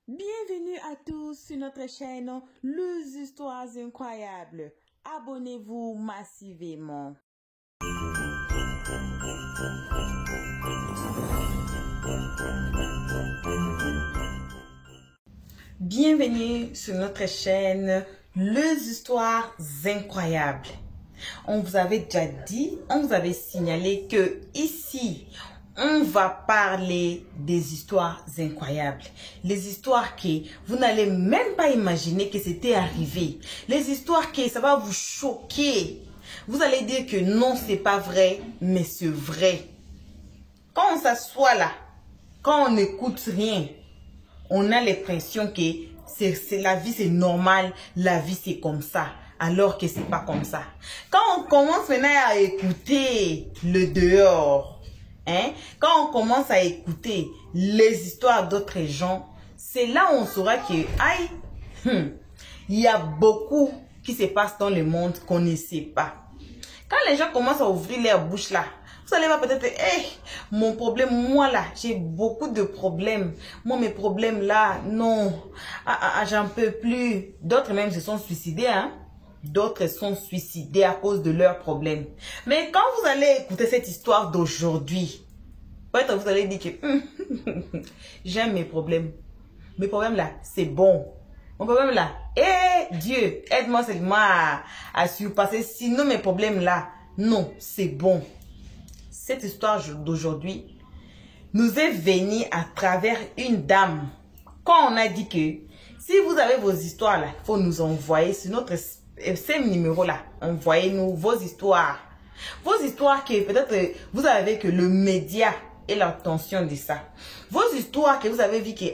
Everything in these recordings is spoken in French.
Bienvenue à tous sur notre chaîne Les Histoires Incroyables. Abonnez-vous massivement. Bienvenue sur notre chaîne Les Histoires Incroyables. On vous avait déjà dit, on vous avait signalé que ici, on va parler des histoires incroyables. Les histoires que vous n'allez même pas imaginer que c'était arrivé. Les histoires que ça va vous choquer. Vous allez dire que non, c'est pas vrai, mais c'est vrai. Quand on s'assoit là, quand on n'écoute rien, on a l'impression que la vie c'est normal, la vie c'est comme ça. Alors que c'est pas comme ça. Quand on commence maintenant à écouter le dehors, quand on commence à écouter les histoires d'autres gens, c'est là où on saura que il y a beaucoup qui se passe dans le monde qu'on ne sait pas. Quand les gens commencent à ouvrir leur bouche là, vous allez voir peut-être, mon problème, moi là, j'ai beaucoup de problèmes. Moi, mes problèmes là, non, j'en peux plus. D'autres même se sont suicidés, D'autres sont suicidés à cause de leurs problèmes. Mais quand vous allez écouter cette histoire d'aujourd'hui, peut-être vous allez dire que j'aime mes problèmes. Mes problèmes là, c'est bon. Mon problème là, Dieu, aide-moi seulement à surpasser. Sinon mes problèmes là, non, c'est bon. Cette histoire d'aujourd'hui nous est venue à travers une dame. Quand on a dit que si vous avez vos histoires là, il faut nous envoyer sur notre ces numéros-là, envoyez-nous vos histoires. Vos histoires que peut-être vous avez que le média et l'attention de ça. Vos histoires que vous avez vu que,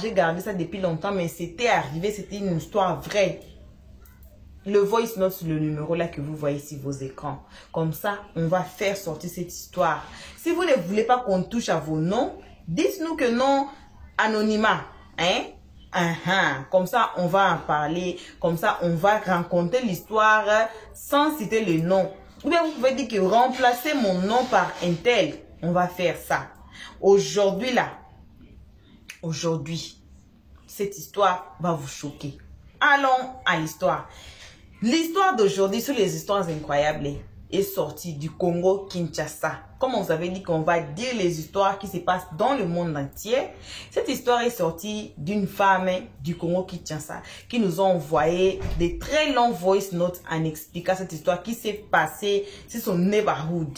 j'ai gardé ça depuis longtemps, mais c'était arrivé, c'était une histoire vraie. Le voice note sur le numéro-là que vous voyez sur vos écrans. Comme ça, on va faire sortir cette histoire. Si vous ne voulez pas qu'on touche à vos noms, dites-nous que non, anonymat, Comme ça, on va en parler. Comme ça, on va raconter l'histoire sans citer le nom. Ou bien vous pouvez dire que remplacez mon nom par un tel. On va faire ça. Aujourd'hui, cette histoire va vous choquer. Allons à l'histoire. L'histoire d'aujourd'hui sur les histoires incroyables est sortie du Congo-Kinshasa. Comme on vous avait dit qu'on va dire les histoires qui se passent dans le monde entier, cette histoire est sortie d'une femme du Congo-Kinshasa qui nous a envoyé des très longs voice notes en expliquant cette histoire qui s'est passée sur son neighborhood.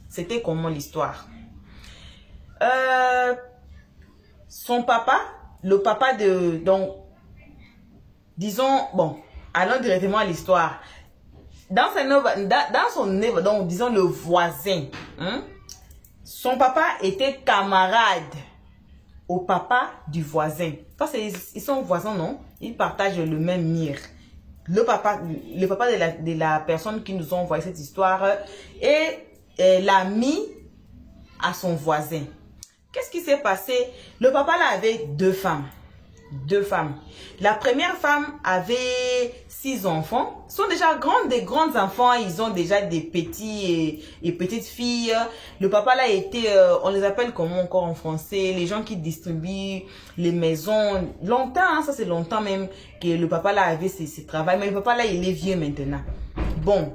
C'était comment l'histoire? Son papa, le papa de... Donc, disons, bon, allons directement à l'histoire. Dans son neighbor, donc disons le voisin, son papa était camarade au papa du voisin. Parce qu'ils sont voisins, non? Ils partagent le même mire. Le papa de la personne qui nous a envoyé cette histoire est l'ami à son voisin. Qu'est-ce qui s'est passé? Le papa là avait deux femmes. La première femme avait 6 enfants. Ils sont déjà des grands enfants. Ils ont déjà des petits et petites filles. Le papa là était, on les appelle comment encore en français, les gens qui distribuent les maisons. Longtemps, ça c'est longtemps même que le papa là avait ses travaux. Mais le papa là, il est vieux maintenant. Bon.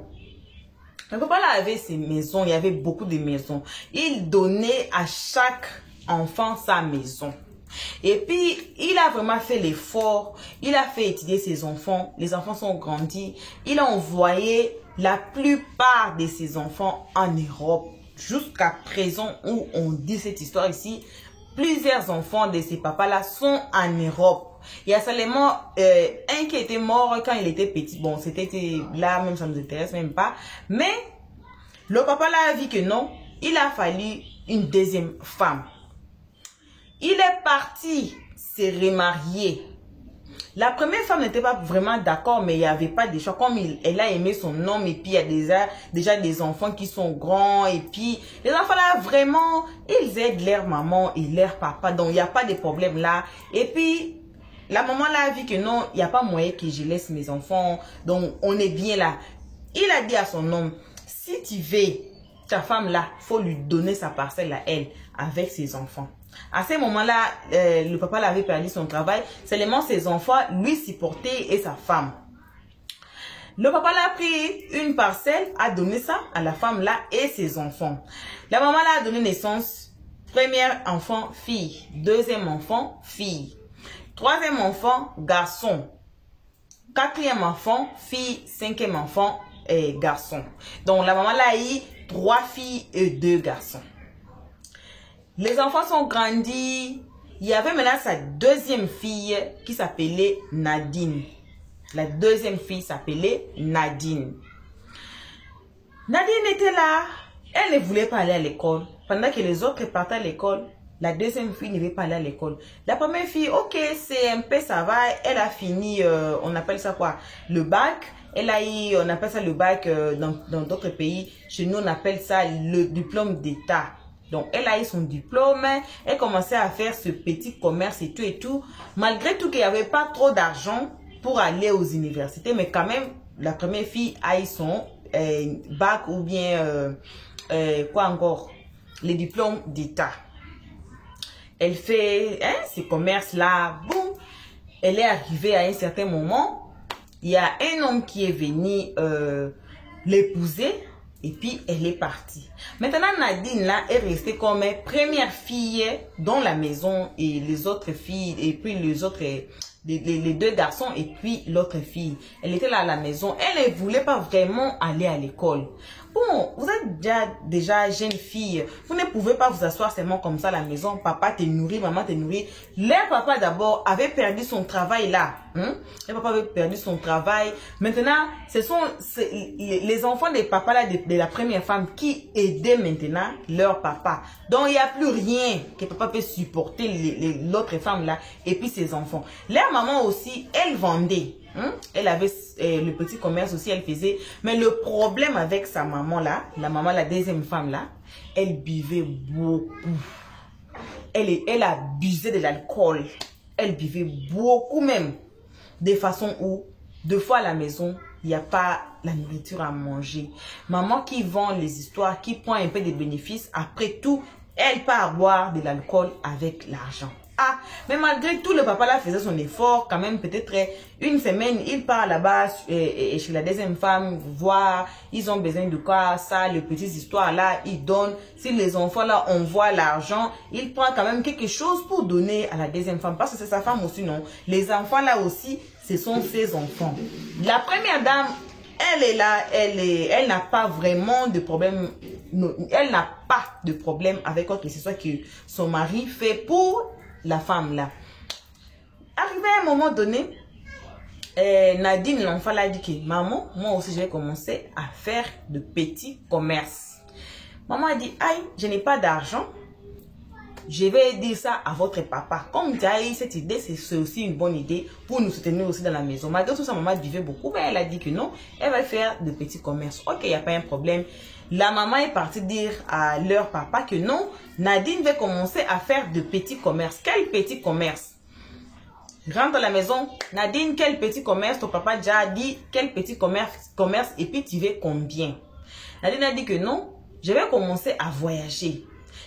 Le papa là avait ses maisons. Il y avait beaucoup de maisons. Il donnait à chaque enfant sa maison. Et puis, il a vraiment fait l'effort. Il a fait étudier ses enfants. Les enfants sont grandis. Il a envoyé la plupart de ses enfants en Europe. Jusqu'à présent où on dit cette histoire ici, plusieurs enfants de ces papas-là sont en Europe. Il y a seulement un qui était mort quand il était petit. Bon, c'était là, même ça ne nous intéresse même pas. Mais le papa là a vu que non, il a fallu une deuxième femme. Il est parti se remarier. La première femme n'était pas vraiment d'accord, mais il n'y avait pas de choix. Comme elle a aimé son homme, et puis il y a déjà des enfants qui sont grands. Et puis, les enfants là, vraiment, ils aident leur maman et leur papa. Donc, il n'y a pas de problème là. Et puis, la maman là a vu que non, il n'y a pas moyen que je laisse mes enfants. Donc, on est bien là. Il a dit à son homme, si tu veux, ta femme là, il faut lui donner sa parcelle à elle avec ses enfants. À ce moment-là, le papa avait perdu son travail. Seulement ses enfants lui supportaient et sa femme. Le papa l'a pris une parcelle, a donné ça à la femme là et ses enfants. La maman là a donné naissance. Premier enfant, fille. Deuxième enfant, fille. Troisième enfant, garçon. Quatrième enfant, fille. Cinquième enfant, garçon. Donc la maman là a eu 3 filles et 2 garçons. Les enfants sont grandis. Il y avait maintenant sa deuxième fille qui s'appelait Nadine. La deuxième fille s'appelait Nadine. Nadine était là. Elle ne voulait pas aller à l'école. Pendant que les autres partaient à l'école, la deuxième fille ne veut pas aller à l'école. La première fille, ok, c'est un peu, ça va. Elle a fini, on appelle ça quoi? Le bac. Elle a eu, on appelle ça le bac dans d'autres pays. Chez nous, on appelle ça le diplôme d'État. Donc, elle a eu son diplôme. Elle commençait à faire ce petit commerce et tout et tout. Malgré tout qu'il n'y avait pas trop d'argent pour aller aux universités, mais quand même, la première fille a eu son bac ou bien, quoi encore, les diplômes d'État. Elle fait ces commerces-là, boum. Elle est arrivée à un certain moment. Il y a un homme qui est venu l'épouser et puis elle est partie. Maintenant, Nadine là est restée comme première fille dans la maison et les autres filles et puis les autres... Les 2 garçons et puis l'autre fille. Elle était là à la maison. Elle ne voulait pas vraiment aller à l'école. Bon, vous êtes déjà jeune fille. Vous ne pouvez pas vous asseoir seulement comme ça à la maison. Papa te nourrit, maman te nourrit. Leur papa d'abord avait perdu son travail là. Le papa avait perdu son travail. Maintenant, ce sont les enfants des papas là, de la première femme qui aidaient maintenant leur papa. Donc, il n'y a plus rien que papa peut supporter l'autre femme là et puis ses enfants. Leur maman aussi, elle vendait. Elle avait le petit commerce aussi, elle faisait. Mais le problème avec sa maman là, la maman, la deuxième femme là, elle buvait beaucoup. Elle abusait de l'alcool. Elle buvait beaucoup même. De façon où, 2 fois à la maison, il n'y a pas la nourriture à manger. Maman qui vend les histoires, qui prend un peu de bénéfices, après tout, elle part boire de l'alcool avec l'argent. Ah, mais malgré tout, le papa là faisait son effort, quand même, peut-être une semaine, il part là-bas chez la deuxième femme, voir, ils ont besoin de quoi, ça, les petites histoires là, il donne. Si les enfants là envoient l'argent, il prend quand même quelque chose pour donner à la deuxième femme, parce que c'est sa femme aussi, non? Les enfants là aussi, ce sont ses enfants. La première dame, elle est là, elle n'a pas vraiment de problème, elle n'a pas de problème avec quoi que ce soit que son mari fait pour la femme là. Arrivé à un moment donné, Nadine, l'enfant, l'a dit que maman, moi aussi je vais commencer à faire de petits commerces. Maman a dit, aïe, je n'ai pas d'argent. Je vais dire ça à votre papa. Comme tu as eu cette idée, c'est aussi une bonne idée pour nous soutenir aussi dans la maison. Malgré tout ça, maman vivait beaucoup, mais elle a dit que non, elle va faire de petits commerces. Ok, il n'y a pas un problème. La maman est partie dire à leur papa que non, Nadine va commencer à faire de petits commerces. Quel petit commerce? Rentre à la maison, Nadine, quel petit commerce? Ton papa déjà dit quel petit commerce et puis tu veux combien? Nadine a dit que non, je vais commencer à voyager.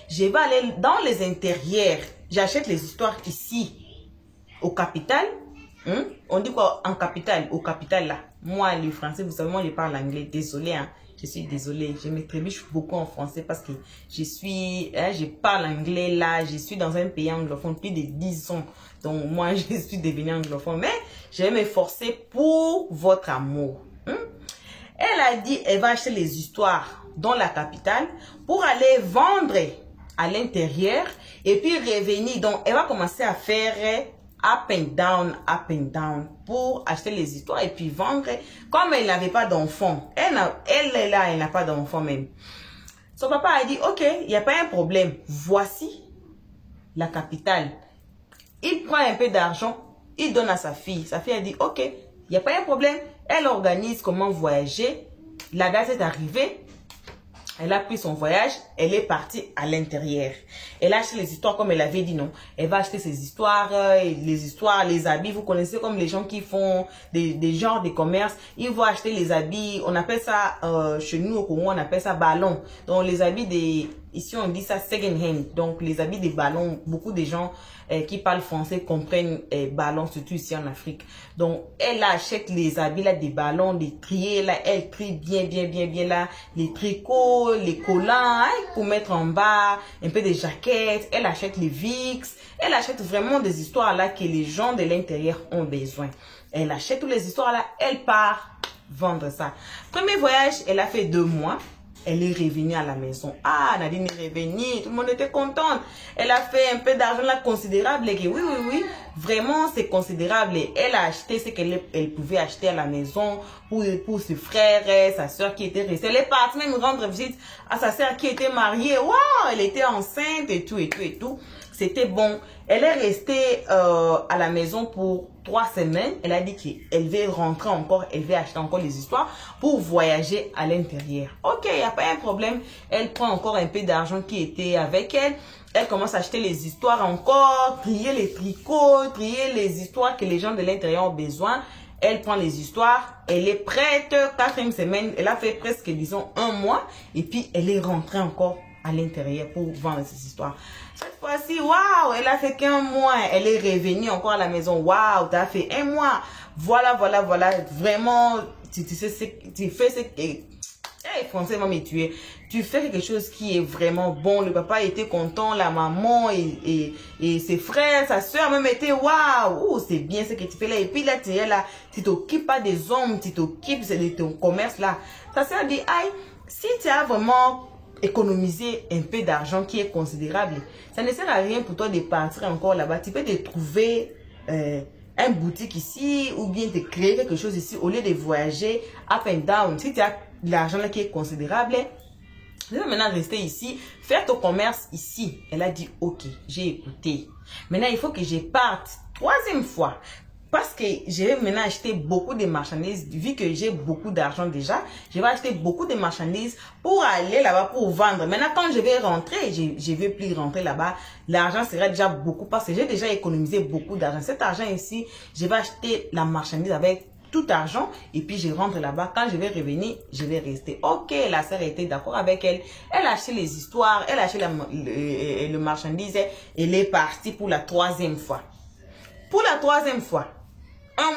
Je vais aller dans les intérieurs. J'achète les histoires ici, au capital. On dit quoi en capital? Au capital là. Moi, le français, vous savez, moi je parle anglais. Désolée, hein. Je suis désolée. Je me trébuche beaucoup en français parce que je parle anglais là. Je suis dans un pays anglophone plus de 10 ans. Donc moi, je suis devenue anglophone. Mais je vais m'efforcer pour votre amour. Elle a dit, elle va acheter les histoires dans la capitale pour aller vendre à l'intérieur et puis revenir. Donc, elle va commencer à faire up and down pour acheter les histoires et puis vendre. Comme elle n'avait pas d'enfant, elle est là, elle n'a pas d'enfant même. Son papa a dit, ok, il n'y a pas un problème. Voici la capitale. Il prend un peu d'argent, il donne à sa fille. Sa fille a dit, ok, il n'y a pas un problème. Elle organise comment voyager. La date est arrivée. Elle a pris son voyage, elle est partie à l'intérieur. Elle a acheté les histoires comme elle avait dit, non. Elle va acheter ses histoires, les habits. Vous connaissez comme les gens qui font des genres de commerce. Ils vont acheter les habits, on appelle ça, chez nous au Congo, on appelle ça ballon. Donc les habits ici on dit ça second hand, donc les habits des ballons. Beaucoup de gens qui parlent français comprennent ballons, surtout ici en Afrique. Donc elle achète les habits là des ballons, des triés là, elle trie bien là, les tricots, les collants hein, pour mettre en bas, un peu des jaquettes. Elle achète les VIX, elle achète vraiment des histoires là que les gens de l'intérieur ont besoin. Elle achète toutes les histoires là, elle part vendre ça. Premier voyage, elle a fait 2 mois. Elle est revenue à la maison. Ah, Nadine est revenue. Tout le monde était contente. Elle a fait un peu d'argent là considérable. Et que oui. Vraiment, c'est considérable. Et elle a acheté ce qu'elle pouvait acheter à la maison pour ses frères, sa soeur qui était restée. Elle est partie même rendre visite à sa soeur qui était mariée. Waouh, elle était enceinte et tout. C'était bon. Elle est restée à la maison pour 3 semaines. Elle a dit qu'elle veut rentrer encore, elle veut acheter encore les histoires pour voyager à l'intérieur. Ok, il n'y a pas un problème. Elle prend encore un peu d'argent qui était avec elle. Elle commence à acheter les histoires encore, trier les tricots, trier les histoires que les gens de l'intérieur ont besoin. Elle prend les histoires, elle est prête. 4e semaine, elle a fait presque, disons, 1 mois. Et puis, elle est rentrée encore à l'intérieur pour vendre ces histoires. Cette fois-ci, waouh, elle a fait qu'1 mois. Elle est revenue encore à la maison. Waouh, tu as fait 1 mois. Voilà. Vraiment, tu fais ce que... Hey, français va me tuer. Tu fais quelque chose qui est vraiment bon. Le papa était content, la maman et ses frères, sa soeur même étaient waouh, c'est bien ce que tu fais là. Et puis là, tu es là, tu t'occupes pas des hommes, tu t'occupes de ton commerce là. Ça sert à dire, aïe, si tu as vraiment économiser un peu d'argent qui est considérable, ça ne sert à rien pour toi de partir encore là-bas. Tu peux te trouver un boutique ici ou bien te créer quelque chose ici au lieu de voyager up and down. Si tu as de l'argent là qui est considérable, tu vas maintenant rester ici, faire ton commerce ici. Elle a dit ok, j'ai écouté. Maintenant il faut que je parte 3e fois. Parce que je vais maintenant acheter beaucoup de marchandises, vu que j'ai beaucoup d'argent déjà, je vais acheter beaucoup de marchandises pour aller là-bas pour vendre. Maintenant, quand je vais rentrer, je ne vais plus rentrer là-bas. L'argent sera déjà beaucoup parce que j'ai déjà économisé beaucoup d'argent. Cet argent ici, je vais acheter la marchandise avec tout argent et puis je rentre là-bas. Quand je vais revenir, je vais rester. Ok, la sœur était d'accord avec elle. Elle a acheté les histoires, elle a acheté le marchandise. Elle est partie pour la 3e fois. Pour la 3e fois.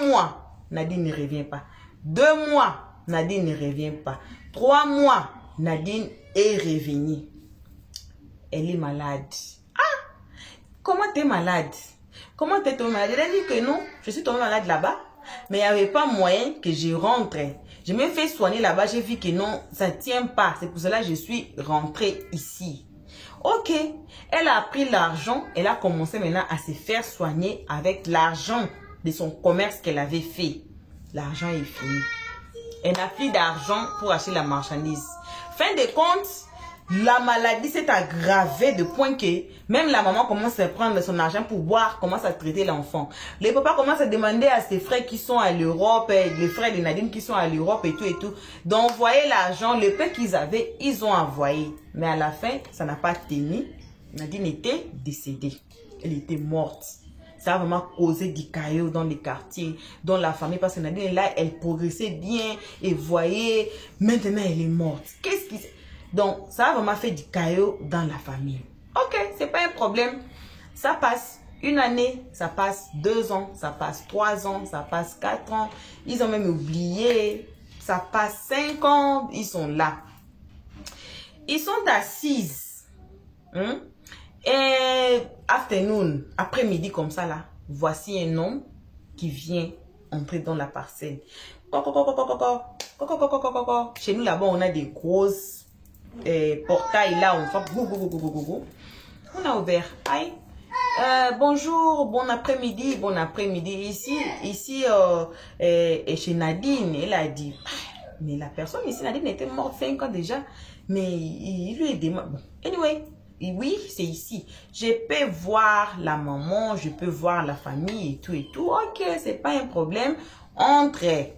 1 mois, Nadine ne revient pas. 2 mois, Nadine ne revient pas. 3 mois, Nadine est revenue. Elle est malade. Ah! Comment tu es malade? Comment tu es tombée malade? Elle a dit que non, je suis tombée malade là-bas. Mais il n'y avait pas moyen que je rentre. Je me fais soigner là-bas. J'ai vu que non, ça ne tient pas. C'est pour cela que je suis rentrée ici. Ok, elle a pris l'argent. Elle a commencé maintenant à se faire soigner avec l'argent de son commerce qu'elle avait fait. L'argent est fini. Elle n'a plus d'argent pour acheter la marchandise. Fin de compte, la maladie s'est aggravée de point que même la maman commence à prendre son argent pour boire, commence à traiter l'enfant. Les papas commencent à demander à ses frères qui sont à l'Europe, les frères de Nadine qui sont à l'Europe et tout, d'envoyer l'argent. Le peu qu'ils avaient, ils ont envoyé. Mais à la fin, ça n'a pas tenu. Nadine était décédée. Elle était morte. Ça a vraiment causé du chaos dans les quartiers, dans la famille. Parce que Nadine, là, elle progressait bien. Et voyez, maintenant, elle est morte. Qu'est-ce qui... Donc, ça a vraiment fait du chaos dans la famille. Ok, c'est pas un problème. Ça passe 1 année, ça passe 2 ans, ça passe 3 ans, ça passe 4 ans. Ils ont même oublié. Ça passe 5 ans, ils sont là. Ils sont assises. Et afternoon, après-midi comme ça là, voici un homme qui vient entrer dans la parcelle. Chez nous là-bas, on a des grosses portails là, on fait on a ouvert. Aïe. Bonjour, bon après-midi, bon après-midi. Ici chez Nadine, elle a dit, mais la personne ici, Nadine était morte 5 ans déjà, mais il lui est demandé. Bon, anyway. Oui, c'est ici. Je peux voir la maman, je peux voir la famille et tout. Ok, c'est pas un problème. Entrez.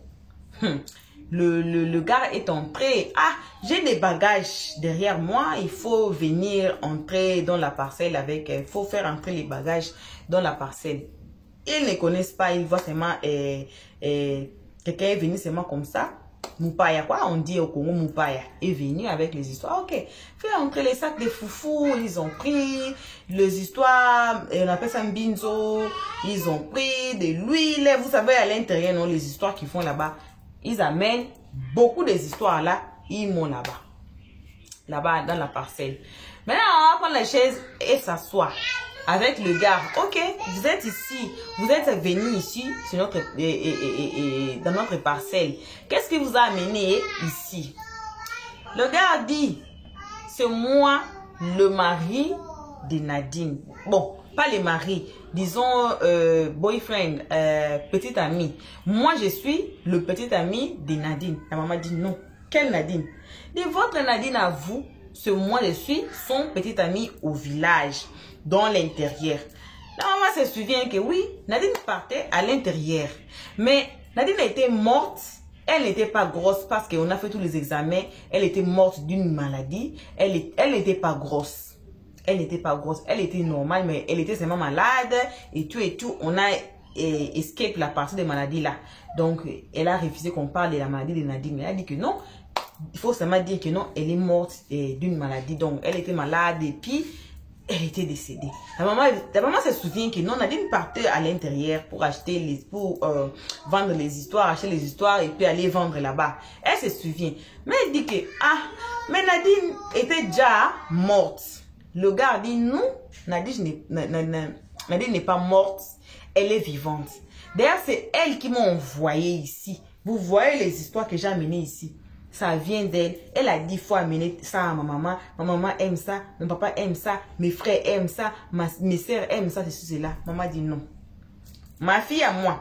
Le gars est entré. Ah, j'ai des bagages derrière moi. Il faut venir entrer dans la parcelle avec... Il faut faire entrer les bagages dans la parcelle. Ils ne connaissent pas. Ils voient seulement... quelqu'un est venu seulement comme ça. Moupaya, quoi on dit au Congo, Moupaya, est venu avec les histoires. Ok, fait entrer les sacs de foufou, ils ont pris les histoires, on appelle ça mbinzo, ils ont pris de l'huile, vous savez à l'intérieur, non, les histoires qu'ils font là-bas, ils amènent beaucoup des histoires là, ils montent là-bas dans la parcelle. Maintenant, on va prendre la chaise et s'asseoir avec le gars. Ok, vous êtes ici, vous êtes venu ici sur notre, dans notre parcelle. Qu'est-ce qui vous a amené ici? Le gars dit, c'est moi le mari de Nadine. Bon, pas le mari, disons boyfriend, petit ami. Moi, je suis le petit ami de Nadine. La maman dit non. Quelle Nadine? De votre Nadine à vous, c'est moi, je suis son petit ami au village, dans l'intérieur. La maman se souvient que oui, Nadine partait à l'intérieur. Mais Nadine était morte. Elle n'était pas grosse parce qu'on a fait tous les examens. Elle était morte d'une maladie. Elle n'était pas grosse. Elle n'était pas grosse. Elle était normale, mais elle était seulement malade. Et tout. On a escape la partie des maladies là. Donc, elle a refusé qu'on parle de la maladie de Nadine. Elle a dit que non. Il faut seulement dire que non, elle est morte d'une maladie. Donc, elle était malade et puis elle était décédée. La maman se souvient que non, Nadine partait à l'intérieur pour acheter vendre les histoires, acheter les histoires et puis aller vendre là-bas. Elle se souvient. Mais elle dit que, mais Nadine était déjà morte. Le gars dit non, Nadine n'est pas morte, elle est vivante. D'ailleurs, c'est elle qui m'a envoyé ici. Vous voyez les histoires que j'ai amenées ici. Ça vient d'elle. Elle a 10 fois amené ça à ma maman. Ma maman aime ça. Mon papa aime ça. Mes frères aiment ça. Mes soeurs aiment ça. C'est cela. Maman dit non. Ma fille à moi.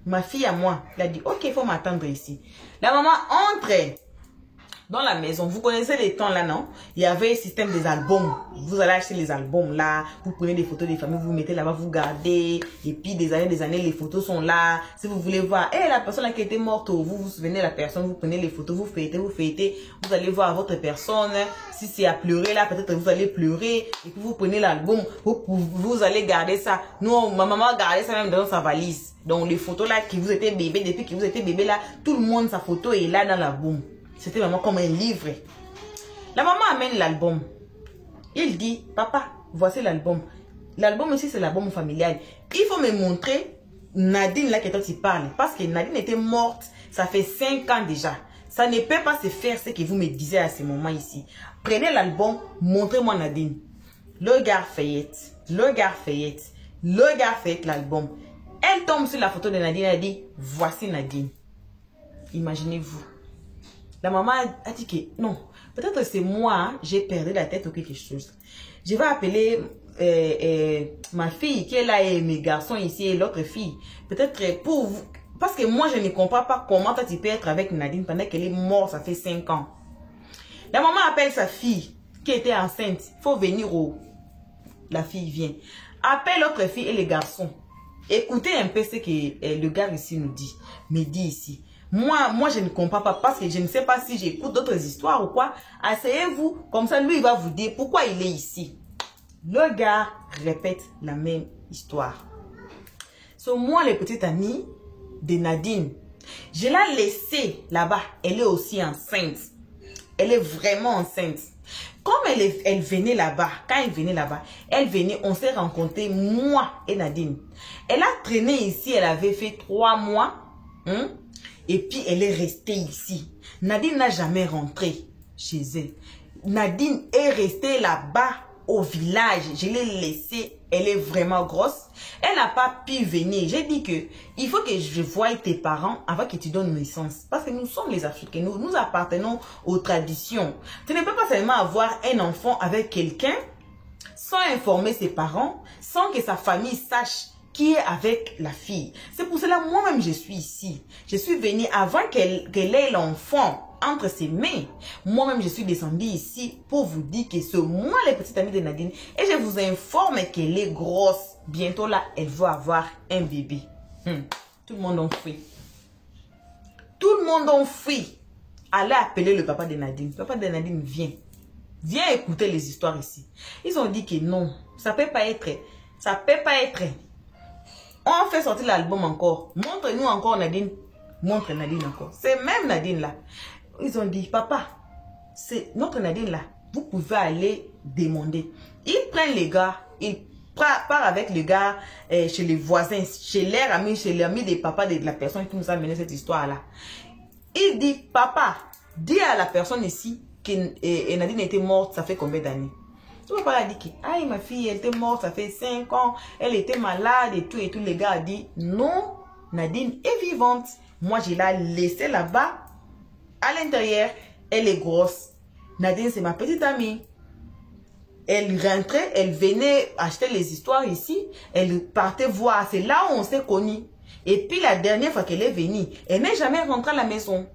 Ma fille à moi. Elle a dit ok, il faut m'attendre ici. La maman entre dans la maison. Vous connaissez les temps là, non? Il y avait un système des albums. Vous allez acheter les albums là. Vous prenez des photos des familles. Vous mettez là-bas. Vous gardez. Et puis des années, les photos sont là. Si vous voulez voir, la personne là qui était morte, vous vous souvenez de la personne. Vous prenez les photos. Vous fêtez. Vous allez voir votre personne. Si c'est à pleurer là, peut-être vous allez pleurer. Et puis vous prenez l'album. Vous allez garder ça. Nous, ma maman gardait ça même dans sa valise. Donc les photos là qui vous étiez bébé, depuis que vous étiez bébé là, tout le monde, sa photo est là dans l'album. C'était vraiment comme un livre. La maman amène l'album. Il dit, papa, voici l'album. L'album ici, c'est l'album familial. Il faut me montrer Nadine là que toi tu parles. Parce que Nadine était morte, ça fait 5 ans déjà. Ça ne peut pas se faire ce que vous me disiez à ce moment ici. Prenez l'album, montrez-moi Nadine. Le gars feuillette. L'album. Elle tombe sur la photo de Nadine, elle dit, voici Nadine. Imaginez-vous. La maman a dit que non, peut-être c'est moi, j'ai perdu la tête ou quelque chose. Je vais appeler ma fille qui est là et mes garçons ici et l'autre fille. Peut-être pour vous, parce que moi je ne comprends pas comment tu peux être avec Nadine pendant qu'elle est morte, ça fait 5 ans. La maman appelle sa fille qui était enceinte. Il faut venir où la fille vient. Appelle l'autre fille et les garçons. Écoutez un peu ce que le gars ici nous dit. Me dit ici. Moi, je ne comprends pas parce que je ne sais pas si j'écoute d'autres histoires ou quoi. Asseyez-vous, comme ça, lui, il va vous dire pourquoi il est ici. Le gars répète la même histoire. C'est moi, le petit ami de Nadine. Je l'ai laissée là-bas. Elle est aussi enceinte. Elle est vraiment enceinte. Comme elle venait là-bas, quand elle venait là-bas, on s'est rencontrés, moi et Nadine. Elle a traîné ici, elle avait fait 3 mois. Et puis, elle est restée ici. Nadine n'a jamais rentré chez elle. Nadine est restée là-bas au village. Je l'ai laissée. Elle est vraiment grosse. Elle n'a pas pu venir. J'ai dit que il faut que je voie tes parents avant que tu donnes naissance. Parce que nous sommes les Africains. Nous appartenons aux traditions. Tu ne peux pas seulement avoir un enfant avec quelqu'un sans informer ses parents, sans que sa famille sache qui est avec la fille. C'est pour cela, moi-même, je suis ici. Je suis venue avant qu'elle ait l'enfant entre ses mains. Moi-même, je suis descendue ici pour vous dire que c'est moi, les petites amies de Nadine. Et je vous informe qu'elle est grosse. Bientôt, là, elle va avoir un bébé. Tout le monde en fuit. Tout le monde en fuit. Allez appeler le papa de Nadine. Le papa de Nadine vient. Viens écouter les histoires ici. Ils ont dit que non, ça peut pas être. Ça peut pas être. On fait sortir l'album encore. Montre-nous encore Nadine. montre Nadine encore. C'est même Nadine là. Ils ont dit, papa, c'est notre Nadine là. Vous pouvez aller demander. Ils prennent les gars, ils partent avec les gars chez les voisins, chez leurs amis, chez les amis des papas de la personne qui nous a mené cette histoire là. Il dit, papa, dis à la personne ici que Nadine était morte, ça fait combien d'années? Tout le papa a dit que, aïe, ma fille, elle était morte, ça fait 5 ans, elle était malade et tout. Et tous les gars ont dit, non, Nadine est vivante. Moi, je l'ai laissée là-bas, à l'intérieur, elle est grosse. Nadine, c'est ma petite amie. Elle rentrait, elle venait acheter les histoires ici, elle partait voir. C'est là où on s'est connus. Et puis la dernière fois qu'elle est venue, elle n'est jamais rentrée à la maison.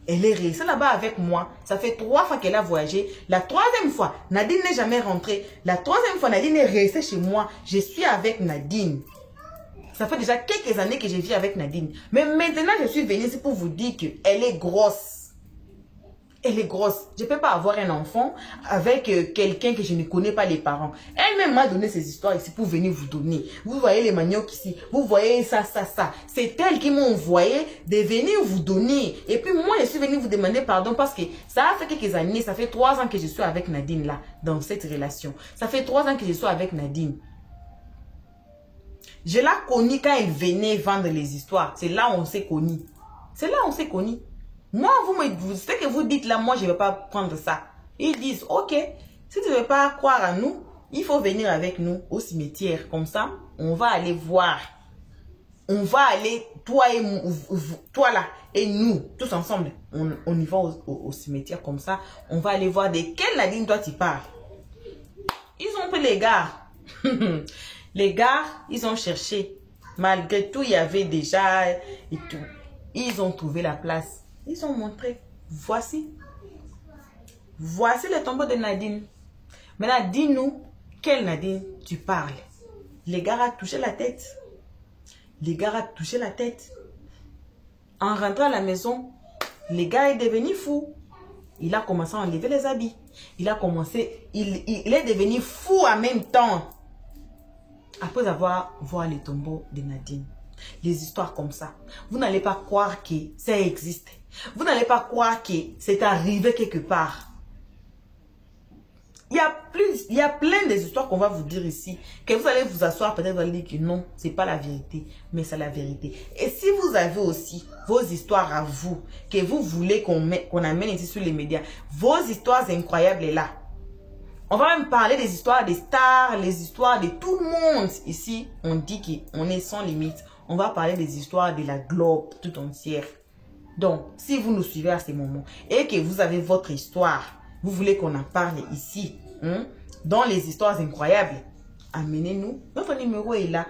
Elle est restée là-bas avec moi. Ça fait 3 fois qu'elle a voyagé. La 3e fois, Nadine n'est jamais rentrée. La 3e fois, Nadine est restée chez moi. Je suis avec Nadine. Ça fait déjà quelques années que je vis avec Nadine. Mais maintenant, je suis venue ici pour vous dire qu'elle est grosse. Elle est grosse. Je ne peux pas avoir un enfant avec quelqu'un que je ne connais pas les parents. Elle-même m'a donné ces histoires ici pour venir vous donner. Vous voyez les maniocs ici. Vous voyez ça, ça, ça. C'est elle qui m'a envoyé de venir vous donner. Et puis moi, je suis venue vous demander pardon parce que ça a fait quelques années. Ça fait 3 ans que je suis avec Nadine là, dans cette relation. Ça fait 3 ans que je suis avec Nadine. Je l'ai connue quand elle venait vendre les histoires. C'est là où on s'est connus. C'est là où on s'est connus. Moi, ce que vous dites là, moi, je ne vais pas prendre ça. Ils disent, ok, si tu ne veux pas croire à nous, il faut venir avec nous au cimetière. Comme ça, on va aller voir. On va aller, toi là, et nous, tous ensemble, on y va au cimetière comme ça. On va aller voir de quelle Nadine toi tu parles. Ils ont pris les gars. Les gars, ils ont cherché. Malgré tout, il y avait déjà et tout. Ils ont trouvé la place. Ils ont montré, voici le tombeau de Nadine. Maintenant, dis-nous, quelle Nadine tu parles? Les gars ont touché la tête. Les gars ont touché la tête. En rentrant à la maison, le gars est devenu fou. Il a commencé à enlever les habits. Il a commencé, il est devenu fou en même temps. Après avoir vu le tombeau de Nadine. Les histoires comme ça. Vous n'allez pas croire que ça existe. Vous n'allez pas croire que c'est arrivé quelque part. Il y a plein des histoires qu'on va vous dire ici. Que vous allez vous asseoir, peut-être vous allez dire que non, c'est pas la vérité. Mais c'est la vérité. Et si vous avez aussi vos histoires à vous, que vous voulez qu'on amène ici sur les médias, vos histoires incroyables là. On va même parler des histoires des stars, les histoires de tout le monde. Ici, on dit qu'on est sans limite. On va parler des histoires de la globe tout entière. Donc, si vous nous suivez à ces moments et que vous avez votre histoire, vous voulez qu'on en parle ici, dans les histoires incroyables, amenez-nous. Notre numéro est là.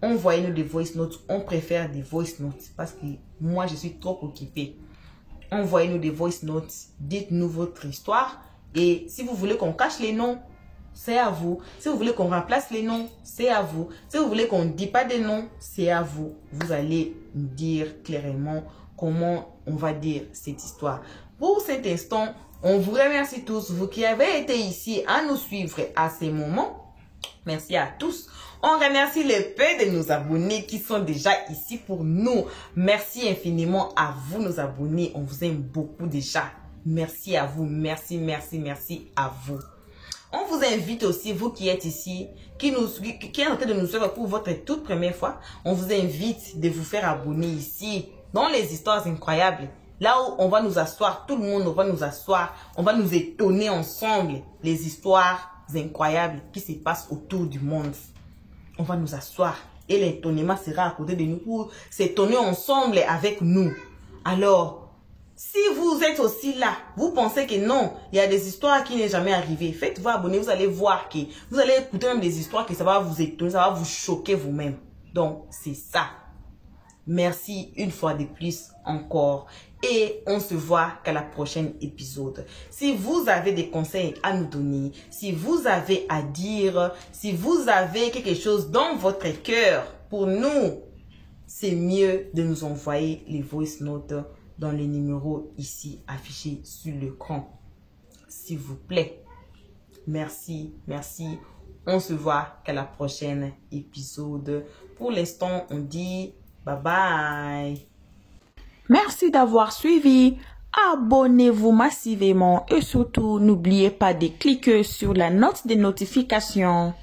Envoyez-nous des voice notes. On préfère des voice notes parce que moi, je suis trop occupée. Envoyez-nous des voice notes. Dites-nous votre histoire. Et si vous voulez qu'on cache les noms, c'est à vous. Si vous voulez qu'on remplace les noms, c'est à vous. Si vous voulez qu'on ne dise pas des noms, c'est à vous. Vous allez nous dire clairement comment on va dire cette histoire. Pour cet instant, on vous remercie tous, vous qui avez été ici à nous suivre à ces moments. Merci à tous. On remercie les peu de nos abonnés qui sont déjà ici pour nous. Merci infiniment à vous, nos abonnés. On vous aime beaucoup déjà. Merci à vous. Merci, merci, merci à vous. On vous invite aussi, vous qui êtes ici, qui êtes en train de nous suivre pour votre toute première fois, on vous invite de vous faire abonner ici, dans les histoires incroyables. Là où on va nous asseoir, tout le monde on va nous asseoir, on va nous étonner ensemble. Les histoires incroyables qui se passent autour du monde. On va nous asseoir et l'étonnement sera à côté de nous pour s'étonner ensemble avec nous. Alors, si vous êtes aussi là, vous pensez que non, il y a des histoires qui n'est jamais arrivées. Faites-vous abonner, vous allez voir que vous allez écouter même des histoires que ça va vous étonner, ça va vous choquer vous-même. Donc, c'est ça. Merci une fois de plus encore. Et on se voit qu'à la prochaine épisode. Si vous avez des conseils à nous donner, si vous avez à dire, si vous avez quelque chose dans votre cœur pour nous, c'est mieux de nous envoyer les voice notes dans les numéros ici affichés sur l'écran. S'il vous plaît. Merci, merci. On se voit qu'à la prochaine épisode. Pour l'instant, on dit bye bye. Merci d'avoir suivi. Abonnez-vous massivement et surtout, n'oubliez pas de cliquer sur la note de notification.